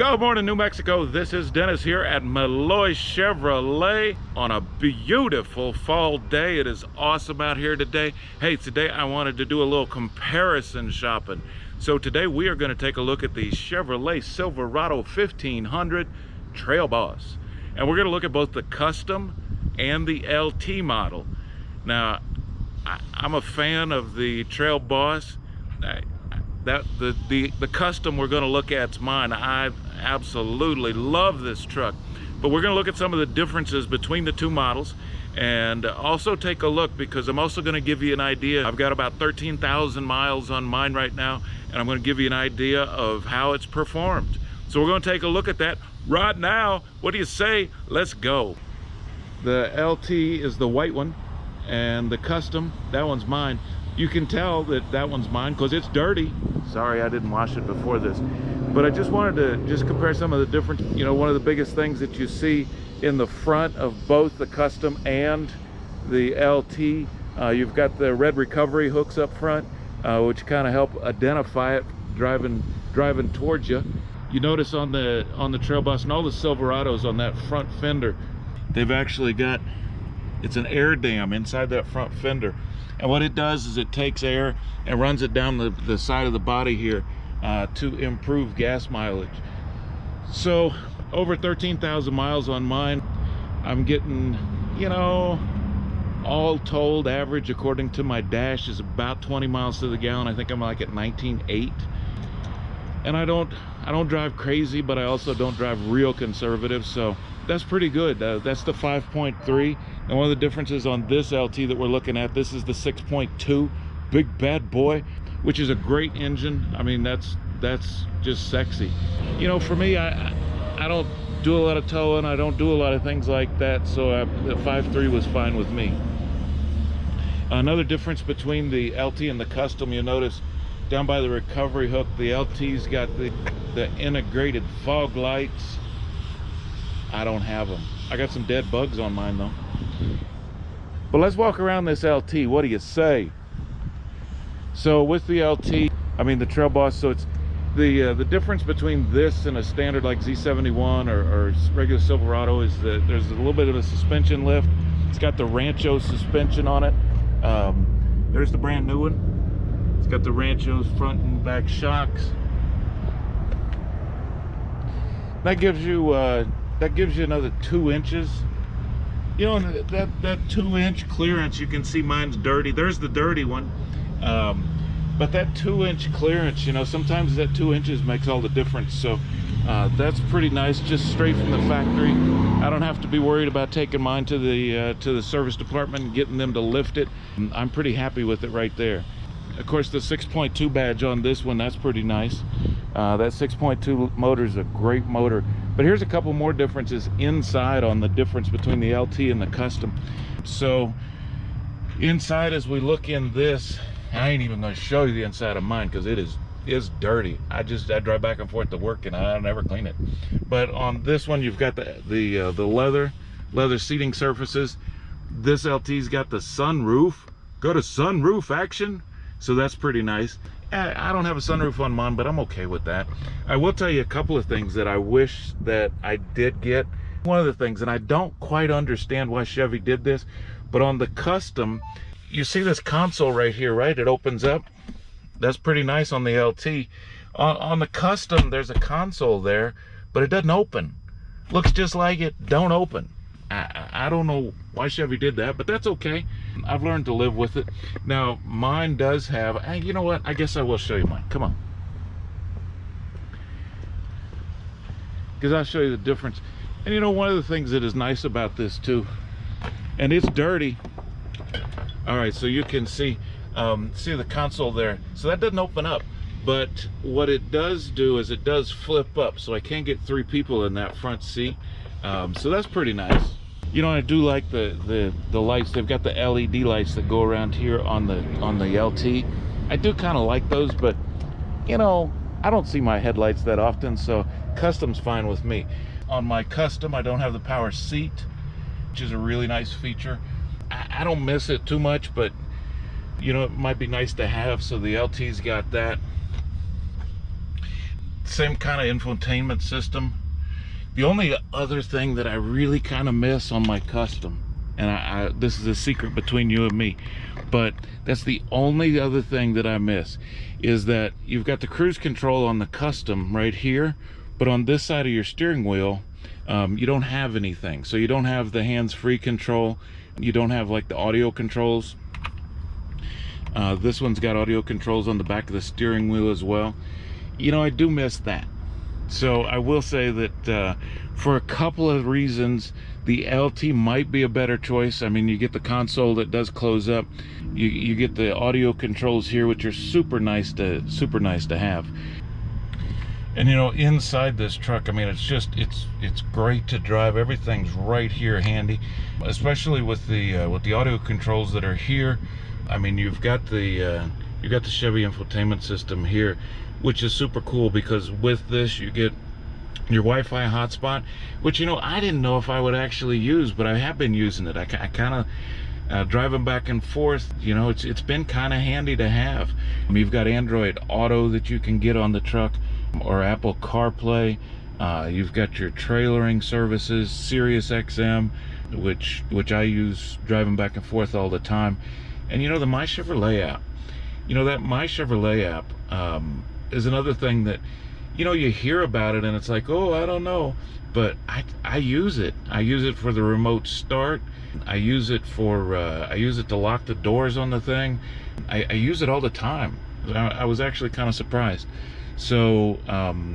Good morning, New Mexico. This is Dennis here at Melloy Chevrolet on a beautiful fall day. It is awesome out here today. Hey, today I wanted to do a little comparison shopping. So today we are going to take a look at the Chevrolet Silverado 1500 Trailboss. And we're going to look at both the custom and the LT model. Now, I'm a fan of the Trailboss. The custom we're going to look at is mine. I absolutely love this truck, but we're going to look at some of the differences between the two models and also take a look, because I'm also going to give you an idea. I've got about 13,000 miles on mine right now, and I'm going to give you an idea of how it's performed. So we're going to take a look at that right now. What do you say? Let's go. The LT is the white one, and the custom, that one's mine. You can tell that one's mine because it's dirty. Sorry I didn't wash it before this, but I just wanted to compare some of the different, you know, one of the biggest things that you see in the front of both the custom and the LT, you've got the red recovery hooks up front, which kind of help identify it driving towards you. You notice on the Trailboss and all the Silverados, on that front fender, they've actually got, it's an air dam inside that front fender. And what it does is it takes air and runs it down the side of the body here to improve gas mileage. So over 13,000 miles on mine. I'm getting, you know, all told, average according to my dash is about 20 miles to the gallon. I think I'm like at 19.8. And I don't drive crazy, but I also don't drive real conservative, so that's pretty good. That's the 5.3. And one of the differences on this LT that we're looking at, this is the 6.2 big bad boy, which is a great engine. I mean, that's just sexy. You know, for me, I don't do a lot of towing, I don't do a lot of things like that, so the 5.3 was fine with me. Another difference between the LT and the custom, you'll notice down by the recovery hook, the LT's got the integrated fog lights. I don't have them. I got some dead bugs on mine though. But let's walk around this LT. What do you say? So with the LT, I mean the Trailboss, so it's the difference between this and a standard like Z71 or regular Silverado is that there's a little bit of a suspension lift. It's got the Rancho suspension on it. There's the brand new one. It's got the Rancho's front and back shocks. That gives you another 2 inches. You know, that 2-inch clearance, you can see mine's dirty. There's the dirty one. But that 2-inch clearance, you know, sometimes that 2 inches makes all the difference. So that's pretty nice, just straight from the factory. I don't have to be worried about taking mine to the service department and getting them to lift it. I'm pretty happy with it right there. Of course, the 6.2 badge on this one, that's pretty nice. That 6.2 motor is a great motor. But here's a couple more differences inside on the difference between the LT and the custom. So inside, as we look in this, I ain't even going to show you the inside of mine because it's dirty. I drive back and forth to work and I never clean it. But on this one, you've got the leather seating surfaces. This LT's got the sunroof. Got a sunroof action. So that's pretty nice. I don't have a sunroof on mine, but I'm okay with that. I will tell you a couple of things that I wish that I did get. One of the things, and I don't quite understand why Chevy did this, but on the custom, you see this console right here, right? It opens up. That's pretty nice on the LT. On the custom, there's a console there, but it doesn't open. Looks just like it, don't open. I don't know why Chevy did that, but that's okay. I've learned to live with it. Now, mine does have, you know what? I guess I will show you mine. Come on. Because I'll show you the difference. And you know, one of the things that is nice about this too, and it's dirty. All right, so you can see the console there. So that doesn't open up. But what it does do is it does flip up. So I can get 3 people in that front seat. So that's pretty nice. You know, I do like the lights. They've got the LED lights that go around here on the LT. I do kind of like those, but you know, I don't see my headlights that often, so custom's fine with me. On my custom, I don't have the power seat, which is a really nice feature. I don't miss it too much, but you know, it might be nice to have. So the LT's got that. Same kind of infotainment system. The only other thing that I really kind of miss on my Custom, and this is a secret between you and me, but that's the only other thing that I miss, is that you've got the cruise control on the Custom right here, but on this side of your steering wheel, you don't have anything. So you don't have the hands-free control. You don't have like the audio controls. This one's got audio controls on the back of the steering wheel as well. You know, I do miss that. So I will say that for a couple of reasons, the LT might be a better choice. I mean, you get the console that does close up. You get the audio controls here, which are super nice to have. And you know, inside this truck, I mean, it's great to drive. Everything's right here handy, especially with the audio controls that are here. I mean, you've got the Chevy infotainment system here, which is super cool, because with this you get your Wi-Fi hotspot, which, you know, I didn't know if I would actually use, but I have been using it. I kind of driving back and forth, you know, it's been kind of handy to have. I mean, you've got Android Auto that you can get on the truck, or Apple CarPlay. You've got your trailering services, Sirius XM, which I use driving back and forth all the time. And you know, the My Chevrolet app, you know, that My Chevrolet app is another thing that, you know, you hear about it and it's like, oh, I don't know, but I use it. I use it for the remote start. I use it to lock the doors on the thing. I use it all the time. I was actually kind of surprised. So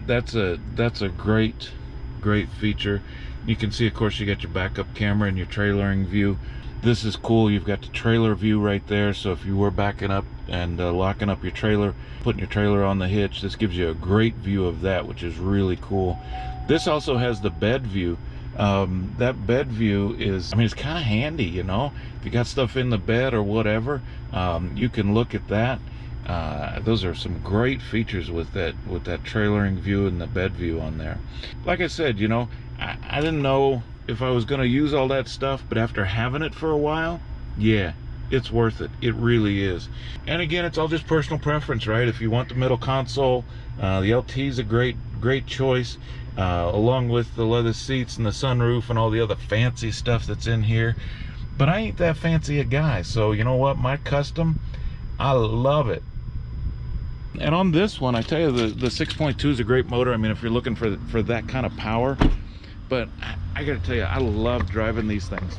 that's a great feature. You can see, of course, you got your backup camera and your trailering view. This is cool. You've got the trailer view right there, so if you were backing up and locking up your trailer, putting your trailer on the hitch, this gives you a great view of that, which is really cool. This also has the bed view. That bed view is, I mean, it's kind of handy, you know, if you got stuff in the bed or whatever, you can look at that. Those are some great features with that trailering view and the bed view on there. Like I said, you know, I didn't know if I was going to use all that stuff, but after having it for a while, yeah, it's worth it. It really is. And again, it's all just personal preference, right? If you want the middle console, the LT is a great choice, along with the leather seats and the sunroof and all the other fancy stuff that's in here. But I ain't that fancy a guy, so you know what? My Custom, I love it. And on this one, I tell you, the 6.2 is a great motor. I mean, if you're looking for that kind of power. But I gotta tell you, I love driving these things.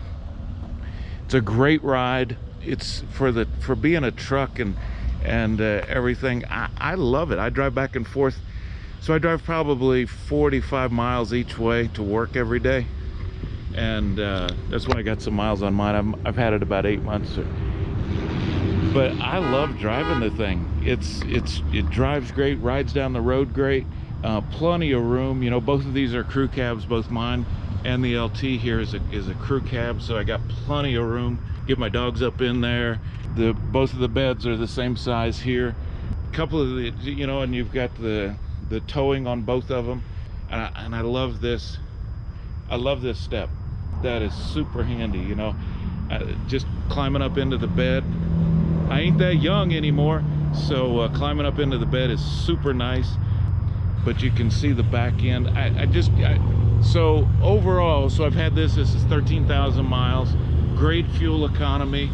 It's a great ride. It's for being a truck and everything. I love it. I drive back and forth. So I drive probably 45 miles each way to work every day. And that's why I got some miles on mine. I've had it about 8 months. But I love driving the thing. It drives great, rides down the road great. Plenty of room. You know, both of these are crew cabs, both mine and the LT here is a crew cab, so I got plenty of room. Get my dogs up in there. Both of the beds are the same size here. A couple of the, you know, and you've got the towing on both of them, and I love this. I love this step. That is super handy. You know, just climbing up into the bed. I ain't that young anymore, so climbing up into the bed is super nice. But you can see the back end. So overall, so I've had this is 13,000 miles. Great fuel economy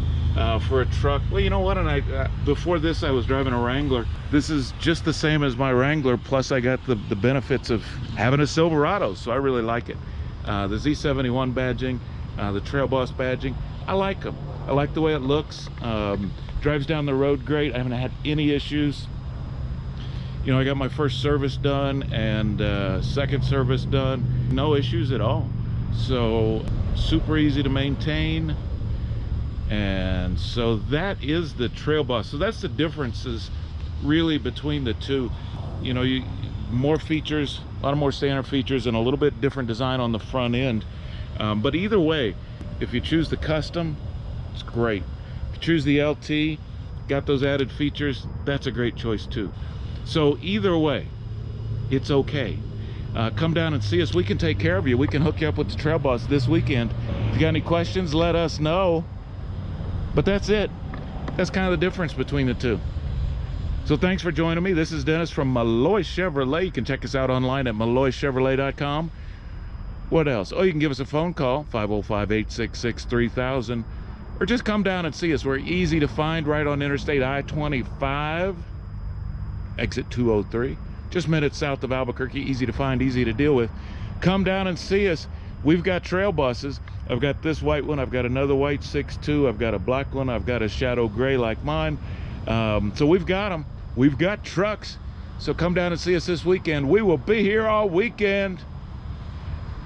for a truck. Well, you know what? And before this, I was driving a Wrangler. This is just the same as my Wrangler. Plus, I got the benefits of having a Silverado, so I really like it. The Z71 badging, the Trailboss badging. I like them. I like the way it looks. Drives down the road great. I haven't had any issues. You know, I got my first service done and second service done. No issues at all. So super easy to maintain. And so that is the Trailboss. So that's the differences really between the two. You know, more features, a lot more standard features, and a little bit different design on the front end. But either way, if you choose the Custom, it's great. If you choose the LT, got those added features, that's a great choice too. So either way, it's okay. Come down and see us. We can take care of you. We can hook you up with the Trailboss this weekend. If you got any questions, let us know. But that's it. That's kind of the difference between the two. So thanks for joining me. This is Dennis from Melloy Chevrolet. You can check us out online at melloychevrolet.com. What else? Oh, you can give us a phone call, 505-866-3000, or just come down and see us. We're easy to find right on Interstate I-25, exit 203, just minutes south of Albuquerque. Easy to find, easy to deal with. Come down and see us. We've got trail buses. I've got this white one. I've got another white 6.2. I've got a black one. I've got a shadow gray like mine. So we've got them. We've got trucks. So come down and see us this weekend. We will be here all weekend.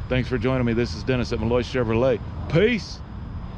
Thanks for joining me. This is Dennis at Melloy Chevrolet. Peace.